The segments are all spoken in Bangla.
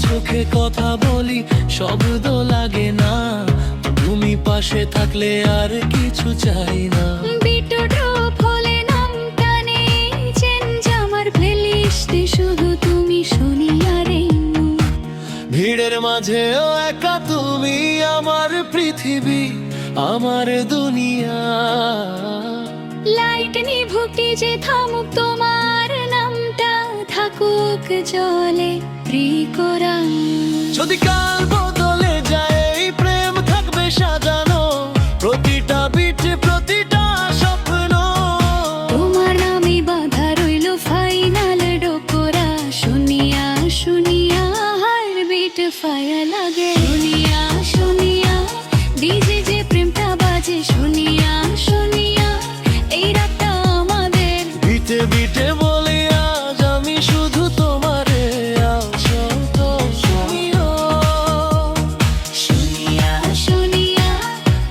চোখে কথা বলি, শব্দ লাগে না, তুমি পাশে থাকলে আর কিছু চাই না। বিট ড্রপ হলে নামটা নেই চেঞ্জ, আমার প্লেলিস্টে শুধু তুমি শুনি আর ভিড়ের মাঝেও একা তুমি আমার পৃথিবী, আমার দুনিয়া। লাইট নিভুকটি যে থামুক, তোমার নামটা থাকুক জলে ত্রিকোরান। যদি কাল বদলে যায় এই প্রেম থাকবে সাজানো, প্রতিটা বিটে প্রতিটা স্বপ্ন। তোমার নামে বাঁধা রইল ফাইনাল ডোকরা, শুনিয়া শুনিয়া হার বিট ফায়ার লাগে। শুনিয়া শুনিয়া ডিজে যে প্রেমটা বাজে, শুনিয়া শুনিয়া এই রাতটা আমাদের। বিটে বিটে বলি আজ আমি শুধু তোমারে, আছো তো শুনিও। শুনিয়া শুনিয়া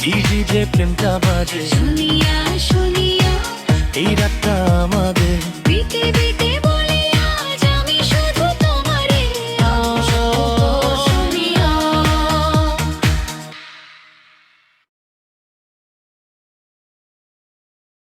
ডিজে যে প্রেমটা বাজে, শুনিয়া শুনিয়া এই রাতটা আমাদের।